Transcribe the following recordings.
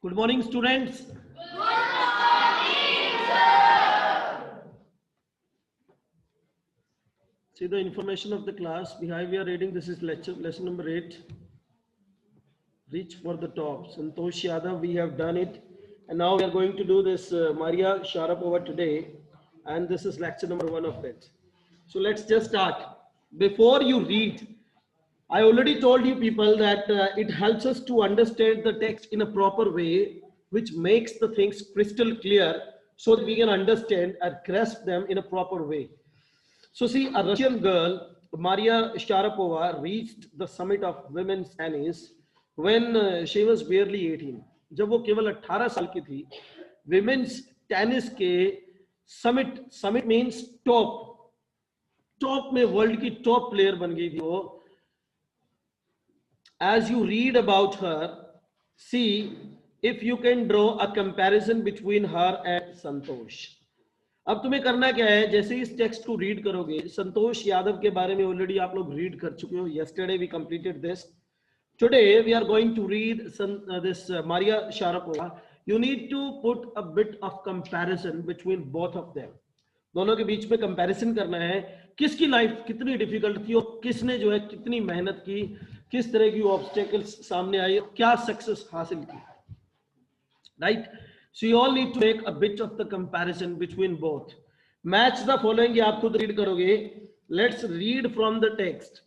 Good morning, students. See the information of the class. Behind we are reading. This is lesson number 8. Reach for the top. Santosh Yadav, we have done it. And now we are going to do this Maria Sharapova today. And this is lecture number 1 of it. So let's just start. Before you read, I already told you people that it helps us to understand the text in a proper way, which makes the things crystal clear so that we can understand and grasp them in a proper way. So see, a Russian girl, Maria Sharapova, reached the summit of women's tennis when she was barely 18. जब वो केवल 18 साल की थी, women's tennis के summit means top में world की top player बन गई थी वो. As you read about her, see if you can draw a comparison between her and Santosh. अब तुम्हें करना क्या है, जैसे इस टेक्स्ट को रीड करोगे, संतोष यादव के बारे में ऑलरेडी आप लोग रीड कर चुके हो. Yesterday we completed this. Today we are going to read this Maria Sharapova. You need to put a bit of comparison between both of them. दोनों के बीच में कंपैरिजन करना है, किसकी लाइफ कितनी डिफिकल्ट थी और किसने जो है कितनी मेहनत की, किस तरह की ऑब्स्टेकल्स सामने आई, क्या सक्सेस हासिल की. Right. So you all need to make a bit of the comparison between both. Match the following. ये आप खुद रीड करोगे. Let's read from the text.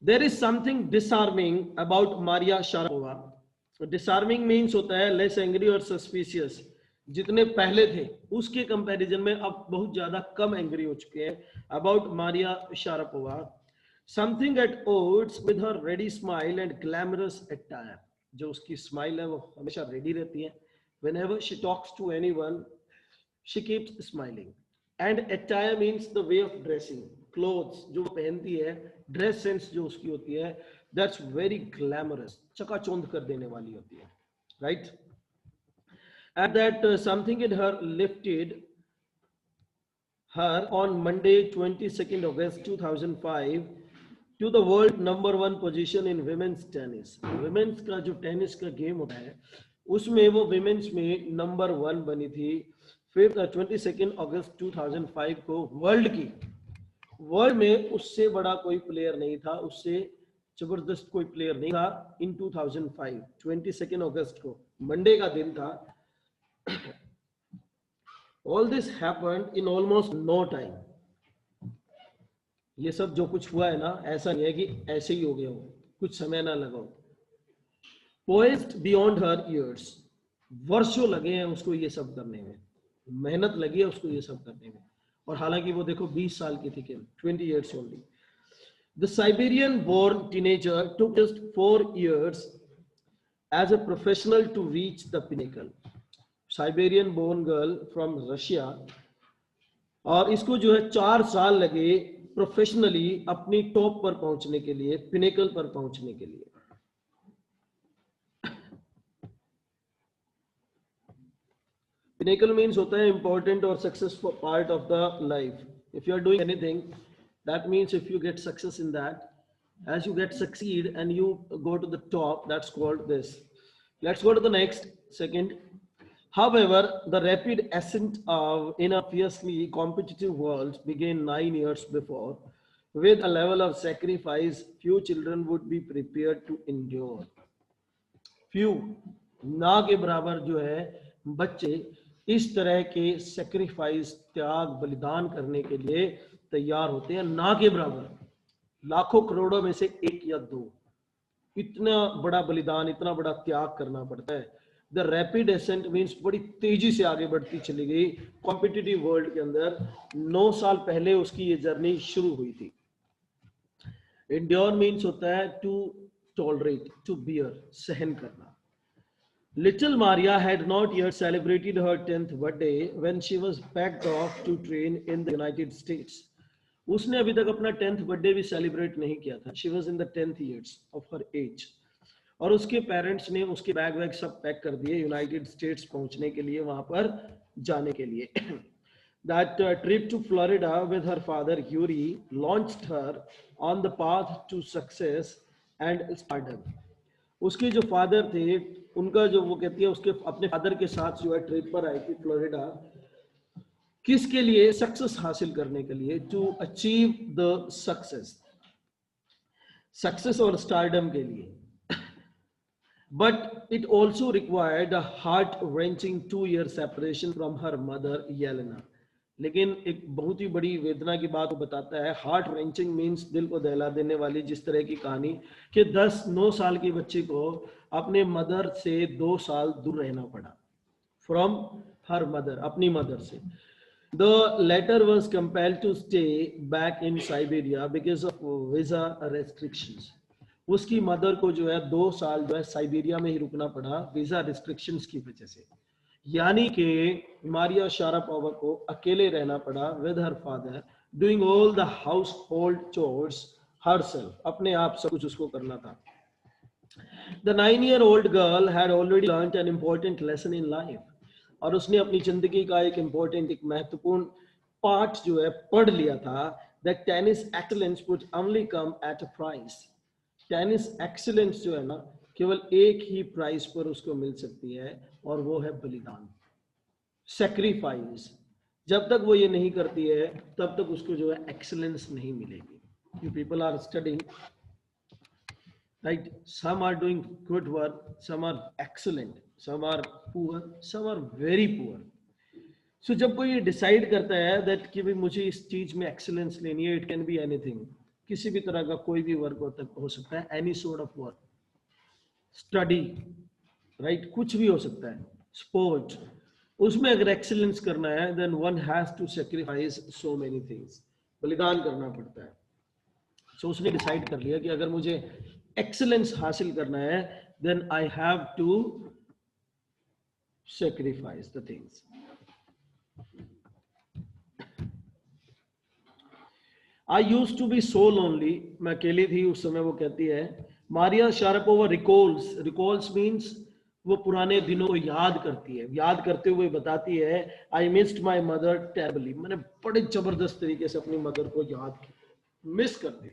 There is something disarming about Maria Sharapova. Disarming means होता है less angry or suspicious. जितने पहले थे उसके कंपैरिजन में अब बहुत ज्यादा कम एंग्री हो चुके हैं. About Maria Sharapova. Something at odds with her ready smile and glamorous attire. जो उसकी स्माइल है वो हमेशा रेडी रहती है. Whenever she talks to anyone, she keeps smiling. And attire means the way of dressing. Clothes जो पहनती है, dress sense जो उसकी होती है, that's very glamorous. चकाचौंध कर देने वाली होती है, right? And that something in her lifted her on Monday, 22nd August 2005. To the world number 1 position in women's tennis. Women's का जो टेनिस का गेम होता है उसमें वो women's में नंबर 1 बनी थी. फिर 22 अगस्त 2005 को वर्ल्ड में उससे बड़ा कोई प्लेयर नहीं था, उससे जबरदस्त कोई प्लेयर नहीं था. इन 2005 22 अगस्त को मंडे का दिन था. All this happened in almost no time. ये सब जो कुछ हुआ है ना, ऐसा नहीं है कि ऐसे ही हो गया हो, कुछ समय ना लगाओ. Poised beyond her years. वर्षों लगे हैं उसको ये सब करने में, मेहनत लगी है उसको ये सब करने में. और हालांकि वो देखो 20 साल की थी केवल, 20 years only. The Siberian born teenager took just 4 years as a professional to reach the pinnacle. Siberian born girl from Russia. और इसको जो है 4 साल लगे प्रोफेशनली अपनी टॉप पर पहुंचने के लिए, पिनेकल पर पहुंचने के लिए. पिनेकल मीन्स होता है इंपॉर्टेंट और successful part of the life. If you are doing anything, that means if you get success in that, as you get succeed and you go to the top, that's called this. Let's go to the next second. However, the rapid ascent in a fiercely competitive world began 9 years before, with a level of sacrifice few children would be prepared to endure. Few, ना के बराबर जो है बच्चे इस तरह के sacrifice, त्याग, बलिदान करने के लिए तैयार होते हैं. ना के बराबर, लाखों करोड़ों में से 1 या 2, इतना बड़ा बलिदान, इतना बड़ा त्याग करना पड़ता है. The rapid ascent means बड़ी तेजी से आगे बढ़ती चली गई कॉम्पिटिटिव वर्ल्ड के अंदर. 9 साल पहले उसकी ये जर्नी शुरू हुई थी. Endure means होता है to tolerate, to bear, सहन करना. Little Maria had not yet celebrated her 10th birthday when she was packed off to train in the United States. उसने अभी तक अपना 10th बर्थडे भी सेलिब्रेट नहीं किया था. She was in the 10th years of her age. और उसके पेरेंट्स ने उसके बैग वैग सब पैक कर दिए यूनाइटेड स्टेट्स पहुंचने के लिए, वहां पर जाने के लिए. That trip to Florida with her father Yuri launched her on the path to success and stardom. उसके जो फादर थे, उनका जो वो कहती है उसके अपने फादर के साथ जो है ट्रिप पर आई थी फ्लोरिडा, किसके लिए? सक्सेस हासिल करने के लिए, to achieve the success, success और स्टारडम के लिए. But it also required a heart-wrenching 2-year separation from her mother, Yelena. लेकिन एक बहुत ही बड़ी वेदना की बात वो बताता है. हार्ट रेंचिंग मीन्स दिल को दहला देने वाली जिस तरह की कहानी कि 9 साल की बच्ची को अपने मदर से 2 साल दूर रहना पड़ा. फ्रॉम हर मदर, अपनी मदर से. The latter was compelled to stay back in Siberia because of visa restrictions. उसकी मदर को जो है 2 साल जो है साइबेरिया में ही रुकना पड़ा वीजा रिस्ट्रिक्शंस की वजह से. यानी कि मारिया शारापोवा को अकेले रहना पड़ा with her father, doing all the house hold chores herself, अपने आप सब कुछ उसको करना था. The 9-year-old girl had already learned an important lesson in life. और उसने अपनी जिंदगी का एक इम्पोर्टेंट, एक महत्वपूर्ण पाठ जो है पढ़ लिया था. That tennis excellence would only come at a price. Tennis excellence जो है ना, केवल एक ही प्राइस पर उसको मिल सकती है, और वो है बलिदान, सेक्रीफाइस. जब तक वो ये नहीं करती है तब तक उसको जो है एक्सीलेंस नहीं मिलेगी. You people are studying, right? Some are doing good work, some are excellent, some are poor, some are very poor. So जब कोई ये डिसाइड करता है दैट कि भाई मुझे इस चीज में एक्सीलेंस लेनी है, इट कैन बी एनीथिंग, किसी भी तरह का कोई भी वर्क हो सकता है, any sort of work, study, right, कुछ भी हो सकता है, स्पोर्ट. उसमें अगर एक्सीलेंस करना है then one has to sacrifice so many things, बलिदान करना पड़ता है. सो उसने डिसाइड कर लिया कि अगर मुझे एक्सीलेंस हासिल करना है then I have to sacrifice the things. I used to be so lonely. मैं अकेली थी उस समय, वो कहती है. मारिया शारापोवा रिकॉल्स मीन्स वो पुराने दिनों को याद करती है. याद करते हुए बताती है, I missed my mother terribly. मैंने बड़े जबरदस्त तरीके से अपनी मदर को मिस कर दी,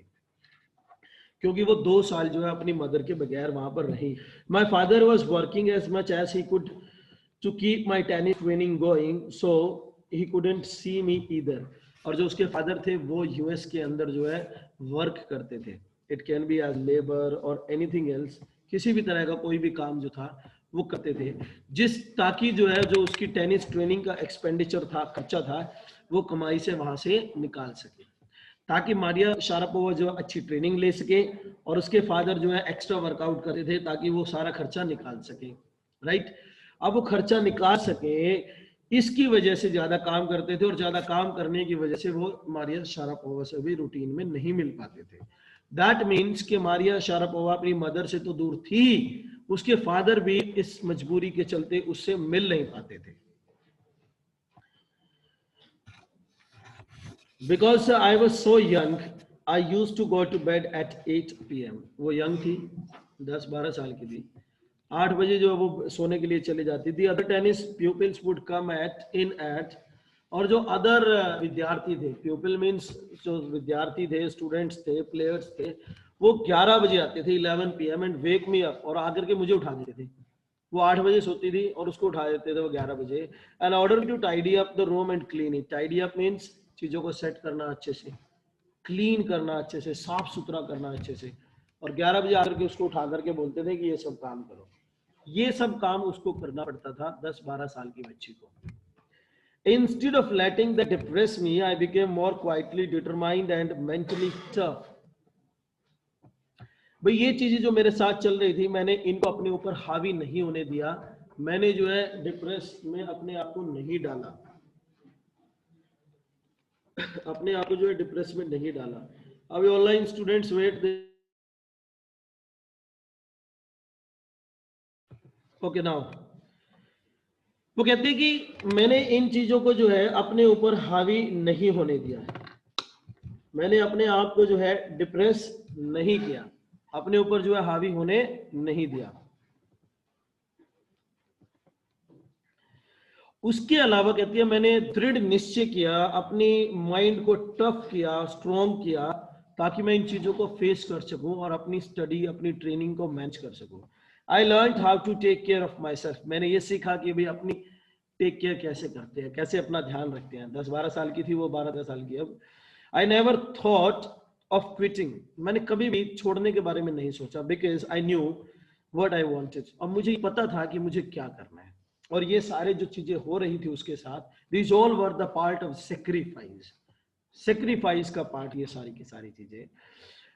क्योंकि वो 2 साल जो है अपनी मदर के बगैर वहां पर रही. My father was working as much as he could to keep my tennis training going, so he couldn't see me either. और जो उसके फादर थे वो यूएस के अंदर जो है वर्क करते थे. It can be as labour और एनीथिंग एल्स, किसी भी तरह का कोई भी काम जो था वो करते थे, ताकि जो है जो उसकी टेनिस ट्रेनिंग का एक्सपेंडिचर था, खर्चा था, वो कमाई से वहां से निकाल सके, ताकि मारिया शारापोवा जो अच्छी ट्रेनिंग ले सके. और उसके फादर जो है एक्स्ट्रा वर्कआउट करते थे ताकि वो सारा खर्चा निकाल सके, राइट? अब वो खर्चा निकाल सके, इसकी वजह से ज्यादा काम करते थे, और ज्यादा काम करने की वजह से वो मारिया शारापोवा से भी रूटीन में नहीं मिल पाते थे. दैट मीन्स कि मारिया शारापोवा अपनी मदर से तो दूर थी, उसके फादर भी इस मजबूरी के चलते उससे मिल नहीं पाते थे. Because I was so young, I used to go to bed at 8 p.m. वो यंग थी, 10-12 साल की थी. 8 बजे जो वो सोने के लिए चली जाती थी. Other tennis pupils would come at, और जो अदर विद्यार्थी थे, प्यूपिल मीन्स जो विद्यार्थी थे, स्टूडेंट्स थे, प्लेयर्स थे, वो 11 बजे आते थे, 11 PM, and wake me up, और आकर के मुझे उठा देते थे. वो 8 बजे सोती थी और उसको उठा देते थे वो 11 बजे. And order to tidy up the room and clean it. Tidy up means चीजों को सेट करना अच्छे से, क्लीन करना अच्छे से, साफ सुथरा करना अच्छे से. और 11 बजे आकर के उसको उठा करके बोलते थे कि ये सब काम करो. ये सब काम उसको करना पड़ता था 10-12 साल की बच्ची को. Instead of letting that depress me, I became more quietly determined and mentally tough. भाई ये चीजें जो मेरे साथ चल रही थी, मैंने इनको अपने ऊपर हावी नहीं होने दिया. मैंने जो है डिप्रेस में अपने आप को नहीं डाला, अपने आप को जो है डिप्रेस में नहीं डाला. अभी online students wait. Okay now वो कहते हैं कि मैंने इन चीजों को जो है अपने ऊपर हावी नहीं होने दिया है. मैंने अपने आप को जो है डिप्रेस नहीं किया, अपने ऊपर जो है हावी होने नहीं दिया. उसके अलावा कहती है मैंने दृढ़ निश्चय किया, अपनी माइंड को टफ किया, स्ट्रॉन्ग किया, ताकि मैं इन चीजों को फेस कर सकूं और अपनी स्टडी, अपनी ट्रेनिंग को मैनेज कर सकूं. I learn how to take care of myself, मैंने ये सीखा कि भाई अपनी टेक केयर कैसे करते हैं, कैसे अपना ध्यान रखते हैं। 10-12 साल की थी वो, 12-13 साल की अब। I never thought of quitting, मैंने कभी भी छोड़ने के बारे में नहीं सोचा, because I knew what I wanted, और मुझे पता था कि मुझे क्या करना है। और ये सारे जो चीजें हो रही थी उसके साथ, this all were the part of sacrifice, sacrifice का पार्ट ये सारी की सारी चीजें।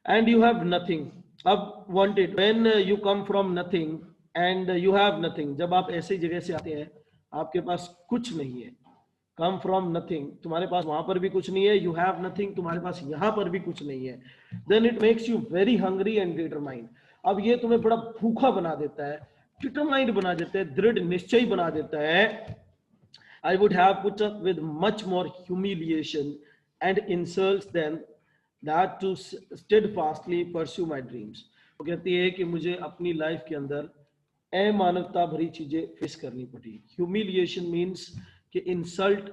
एंड यू हैव नथिंग, अब wanted, when you come from nothing and you have nothing, जब आप ऐसी जगह से आते हैं आपके पास कुछ नहीं है, कम फ्रॉम नथिंग, तुम्हारे पास वहां पर भी कुछ नहीं है, यू हैव नथिंग, तुम्हारे पास यहां पर भी कुछ नहीं है, then it makes you very hungry and determined, अब ये तुम्हें बड़ा भूखा बना देता है, डिटरमाइंड बना देता है, दृढ़ निश्चयी बना देता है। I would have put up with much more humiliation and insults than that to steadfastly pursue my dreams. वो कहती है कि मुझे अपनी लाइफ के अंदर अमानवता भरी चीजें फेस करनी पड़ी। ह्यूमिलिएशन मीन्स कि इंसल्ट,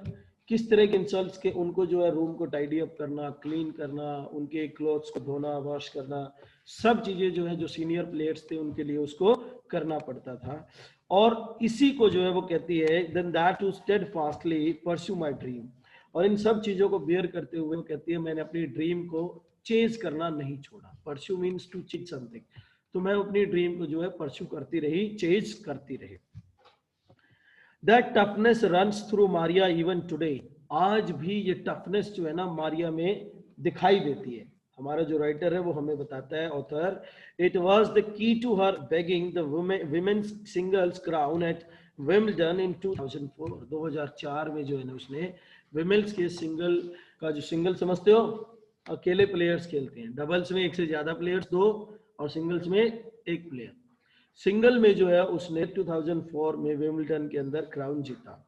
किस तरह के इंसल्ट्स के, उनको जो है रूम को टाइडी अप करना, क्लीन करना, उनके क्लोथ्स को धोना, वॉश करना, सब चीजें जो है जो सीनियर प्लेयर्स थे उनके लिए उसको करना पड़ता था। और इसी को जो है वो कहती है then that to steadfastly pursue my dream, और इन सब चीजों को बेयर करते हुए वो कहती है मैंने अपनी ड्रीम को चेज करना नहीं छोड़ा। परस्यू मीन्स टू चीज समथिंग, तो मैं अपनी ड्रीम को जो है परस्यू करती रही, चेज करती रही। That toughness runs through Maria even today, आज भी ये टफनेस जो है ना मारिया में दिखाई देती है। हमारा जो राइटर है वो हमें बताता है, author, it was the key to her bagging the women's singles crown at Wimbledon in 2004, 2004 में जो है ना उसने विमेन्स के सिंगल का, जो सिंगल समझते हो अकेले प्लेयर्स खेलते हैं, डबल्स में एक से ज्यादा प्लेयर्स, दो, और सिंगल्स में एक प्लेयर, सिंगल में जो है उसने 2004 में विंबलडन के अंदर क्राउन जीता।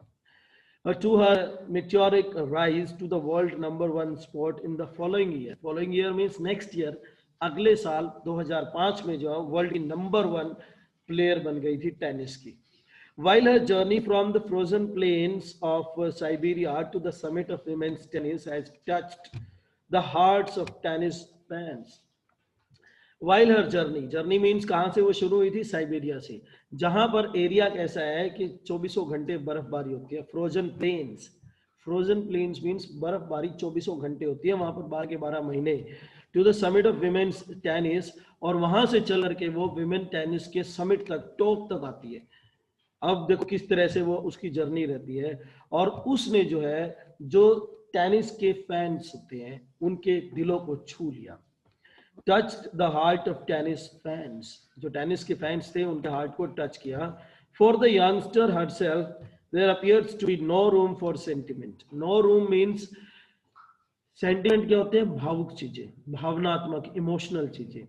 To her meteoric rise to the world #1 spot in the following year, following year means next year, अगले साल 2005 में जो है वर्ल्ड की #1 प्लेयर बन गई थी टेनिस की। While her journey from the frozen plains of Siberia to the summit of women's tennis has touched the hearts of tennis fans. While her journey, journey means कहां से वो शुरू हुई थी, साइबेरिया से, जहां पर एरिया कैसा है कि 24 घंटे बर्फबारी होती है। Frozen plains, frozen plains means बर्फबारी 24 घंटे होती है वहां पर 12 के 12 महीने। To the summit of women's tennis, और वहां से चल करके वो विमेन टेनिस के समिट तक, टॉप तक आती है। अब देखो किस तरह से वो उसकी जर्नी रहती है। और उसने जो है जो टेनिस के फैंस होते हैं उनके दिलों को छू लिया। touched the heart of tennis fans, जो टेनिस के फैंस थे उनके हार्ट को टच किया। For the youngster herself, there appears to be no room for sentiment. No room means sentiment क्या होते हैं, भावुक चीजें, भावनात्मक, इमोशनल चीजें,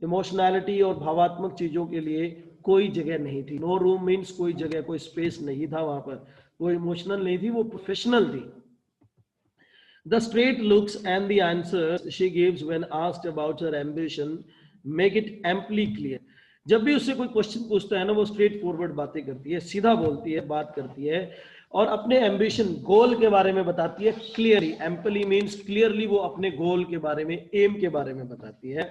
इमोशनैलिटी और भावात्मक चीजों के लिए कोई जगह नहीं थी। नो रूम मीन्स कोई जगह, कोई स्पेस नहीं था वहां पर। वो इमोशनल नहीं थी, वो प्रोफेशनल थी। The straight looks and the answers she gives when asked about her ambition make it amply clear. जब भी उससे कोई क्वेश्चन पूछता है ना, वो स्ट्रेट फॉरवर्ड बातें करती है, सीधा बोलती है, बात करती है, और अपने एम्बिशन, गोल के बारे में बताती है क्लियरली। एम्पली मीन्स क्लियरली, वो अपने गोल के बारे में, एम के बारे में बताती है।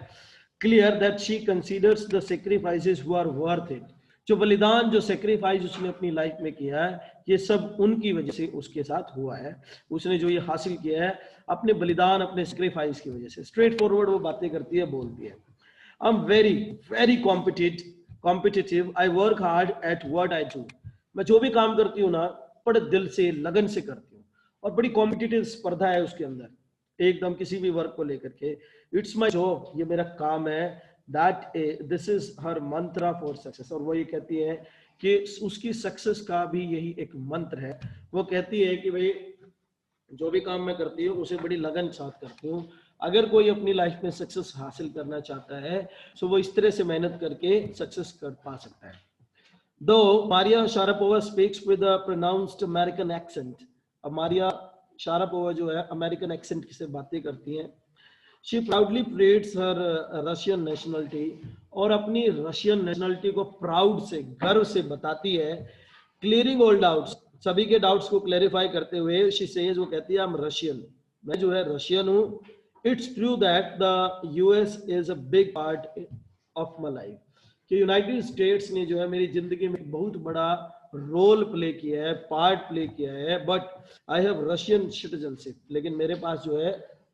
Clear that she considers the sacrifices who are worth it, जो बलिदान, जो सेक्रीफाइस उसने अपनी लाइफ में किया है, ये सब उनकी वजह से उसके साथ हुआ है। उसने जो ये हासिल किया है अपने बलिदान, अपने सेक्रीफाइस की वजह से। स्ट्रेट फॉरवर्ड वो बातें करती है, बोलती है। I am very very competitive, I work hard at what I do. मैं जो भी काम करती हूँ ना, बड़े दिल से, लगन से करती हूँ, और बड़ी कॉम्पिटिटिव स्पर्धा है उसके अंदर, एकदम किसी भी वर्क को लेकर के। इट्स माई जॉब, ये मेरा काम है। That this is her Mantra for success. और वो ये कहती है कि उसकी सक्सेस का भी यही एक मंत्र है। वो कहती है कि भाई जो भी काम मैं करती हूँ उसे बड़ी लगन साथ करती हूँ। अगर कोई अपनी लाइफ में सक्सेस हासिल करना चाहता है तो वो इस तरह से मेहनत करके सक्सेस कर पा सकता है। दो Maria Sharapova speaks with a pronounced American accent. अब मारिया शारापोवा जो है अमेरिकन एक्सेंट से बातें करती हैं। She proudly parades her Russian nationality, और अपनी रशियन नेशनलिटी को प्राउड से, गर्व से बताती है। क्लियरिंग ऑल डाउट्स, सभी के डाउट्स को क्लैरिफाई करते हुए she says, वो कहती है I'm Russian, मैं जो है रशियन हूँ। It's true that the US is a big part of my life, कि यूनाइटेड स्टेट्स ने जो है मेरी जिंदगी में बहुत बड़ा रोल प्ले किया है, पार्ट प्ले किया है, but I have Russian citizenship, लेकिन मेरे पास जो है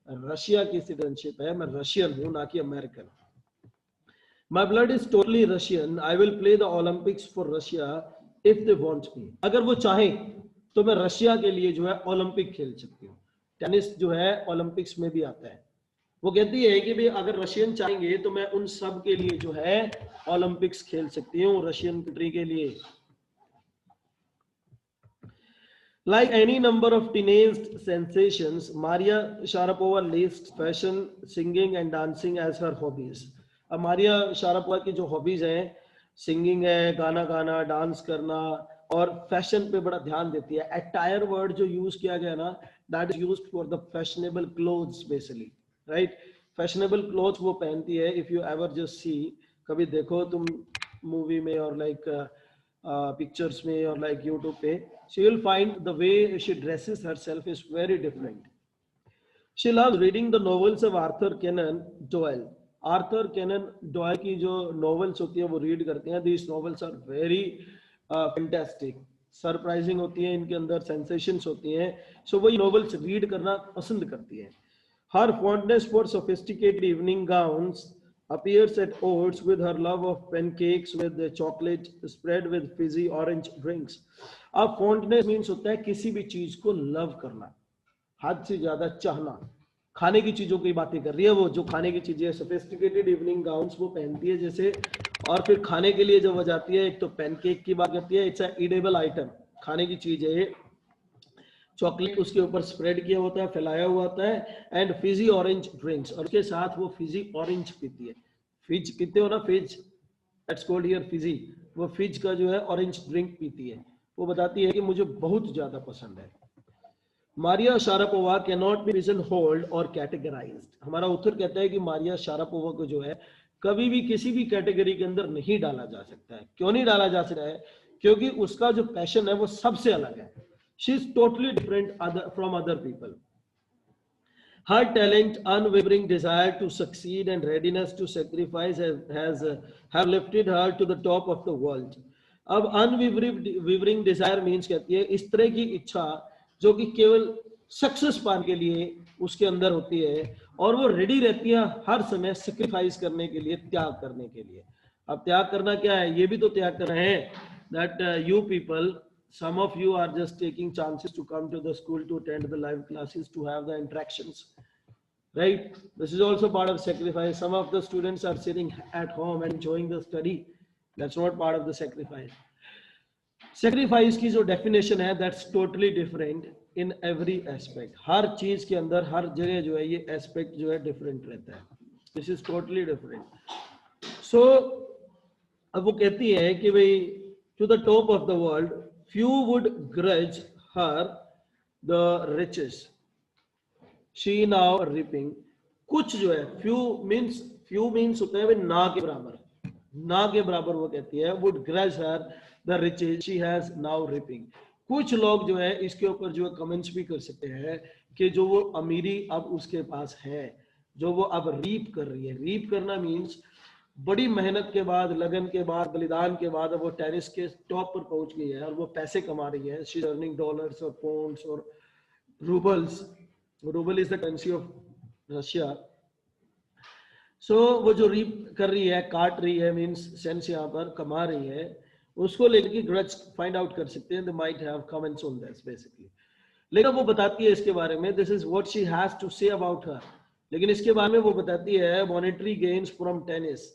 रशिया की सिटीजनशिप है, मैं रशियन हूं ना कि American. My blood is totally Russian. I will play the Olympics for Russia if they want me. अगर वो चाहें तो मैं रशिया के लिए जो है ओलंपिक खेल सकती हूँ। टेनिस जो है ओलंपिक्स में भी आता है। वो कहती है कि भाई अगर रशियन चाहेंगे तो मैं उन सब के लिए जो है ओलंपिक्स खेल सकती हूँ, रशियन कंट्री के लिए। Like any number of teenage sensations, Maria Sharapova lists fashion, singing and dancing as her hobbies. अब मारिया शारापोवा की जो हॉबीज हैं, सिंगिंग है, गाना गाना, डांस करना और फैशन पे बड़ा ध्यान देती है। अटायर वर्ड जो यूज किया गया ना, that is used for the fashionable clothes basically, right. Fashionable clothes वो पहनती है। If you ever just see, कभी देखो तुम मूवी में और लाइक पिक्चर्स में और लाइक यूट्यूब पे, she will find the way she dresses herself is very different. She loves reading the novels of Arthur Conan Doyle. Arthur Conan Doyle की जो नॉवेल्स होती है वो रीड करते हैं। These novels are very fantastic, surprising होती हैं, इनके अंदर सेंसेशंस होती हैं। सो वही नॉवेल्स रीड करना पसंद करती है। Her fondness for sophisticated evening gowns appears at odds with her love of pancakes with chocolate spread with fizzy orange drinks. अब fondness means होता है किसी भी चीज को लव करना, हद से ज्यादा चाहना। खाने की चीजों की बातें कर रही है वो, जो खाने की चीजें, सोफिस्टिकेटेड इवनिंग गाउन्स वो पहनती है जैसे, और फिर खाने के लिए जब वो जाती है, एक तो पैनकेक की बात करती है, इट्स अ ईडेबल आइटम, खाने की चीज है। चॉकलेट उसके ऊपर स्प्रेड किया होता है, फैलाया हुआ होता है, एंड फिजी ऑरेंज ड्रिंक्स, और उसके साथ वो फिजी ऑरेंज पीती है। फिज पीते हो ना, फिज, दैट्स कॉल्ड हियर फिजी। वो फिज का जो है ऑरेंज ड्रिंक पीती है। वो बताती है कि मुझे बहुत ज्यादा पसंद है। Maria Sharapova can not be pigeon hold और कैटेगराइज्ड। हमारा उत्तर कहता है कि मारिया शारापोवा को जो है कभी भी किसी भी कैटेगरी के अंदर नहीं डाला जा सकता है। क्यों नहीं डाला जा सकता है? क्योंकि उसका जो पैशन है वो सबसे अलग है। She is totally different from other people. Her talent, unwavering desire to succeed, and readiness to sacrifice have lifted her to the top of the world. अब unwavering desire means कहती है इस तरह की इच्छा जो कि केवल सक्सेस पाने के लिए उसके अंदर होती है, और वो रेडी रहती है हर समय सेक्रीफाइस करने के लिए, त्याग करने के लिए। अब त्याग करना क्या है? ये भी तो त्याग कर रहे हैं। That you people, some of you are just taking chances to come to the school to attend the live classes, to have the interactions, right? This is also part of sacrifice. Some of the students are sitting at home and enjoying the study. That's not part of the sacrifice. Sacrifice की जो definition है, that's totally different in every aspect. हर चीज के अंदर, हर जगह जो है ये aspect जो है different रहता है. This is totally different. So अब वो कहती है कि भाई to the top of the world, few would grudge her the riches she now reaping. कुछ जो है, few means होता है ना के बराबर, ना के बराबर। वो कहती है would grudge her the riches she has now reaping. कुछ लोग जो है इसके ऊपर जो है कमेंट्स भी कर सकते हैं कि जो वो अमीरी अब उसके पास है, जो वो अब रीप कर रही है। रीप करना मीन्स बड़ी मेहनत के बाद, लगन के बाद, बलिदान के बाद वो टेनिस के टॉप पर पहुंच गई है और वो पैसे कमा रही है। शी इज अर्निंग डॉलर्स और पाउंड्स और roubles. Rouble is the currency of Russia. So वो जो रीप कर रही है, काट रही है, मींस सेंस यहाँ पर कमा रही है, उसको लेकर ग्रज फाइंड आउट कर सकते हैं। They might have comments on this basically. लेकिन वो बताती है इसके बारे में, this is what she has to say about her. लेकिन इसके बारे में वो बताती है मॉनेटरी गेन्स फ्रॉम टेनिस।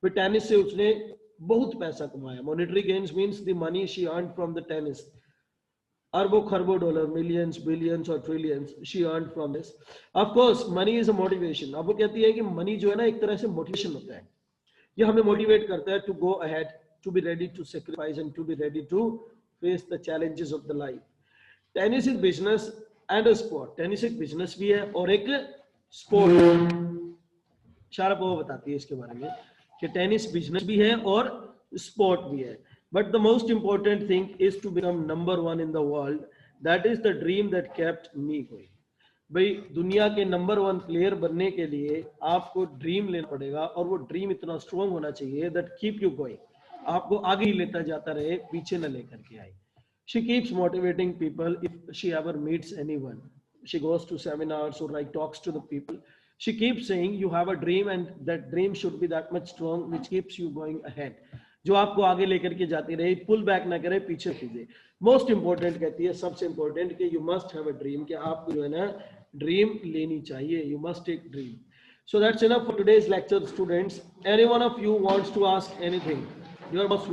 फिर टेनिस से उसने बहुत पैसा कमाया। Monetary gains means the money she earn from the tennis. अरबों खरबों डॉलर, मिलियंस, बिलियंस और trillions she earn from this. Of course money is a motivation. अब वो कहती है कि मनी जो है ना एक तरह से मोटिवेशन होता है। ये हमें मोटिवेट करता है to go ahead, to be ready to sacrifice and to be ready to face the challenges of the life. Tennis is business and a sport. Tennis एक बिजनेस भी है और एक स्पोर्ट। शारापोवा बताती है इसके बारे में कि टेनिस बिजनेस भी है और स्पोर्ट भी है। But the most important thing is to become number one in the world. That is the dream that kept me going. भाई दुनिया के नंबर 1 प्लेयर बनने के लिए आपको ड्रीम लेना पड़ेगा, और वो ड्रीम इतना स्ट्रांग होना चाहिए दैट कीप यू गोइंग, आपको आगे ही लेता जाता रहे, पीछे न लेकर के आए. She keeps motivating people if she ever meets anyone. She goes to seminars or like talks to the people. She keeps saying you have a dream and that dream should be that much strong which keeps you going ahead. जो आपको आगे लेकर के जाती रहे, pull back ना करे, पीछे कीजिए. मोस्ट इंपॉर्टेंट कहती है, सबसे इंपॉर्टेंट कि you must have a dream, कि आपको जो है ना ड्रीम लेनी चाहिए. You must take dream. So that's enough for today's lecture, students. Any one of you wants to ask anything, you are most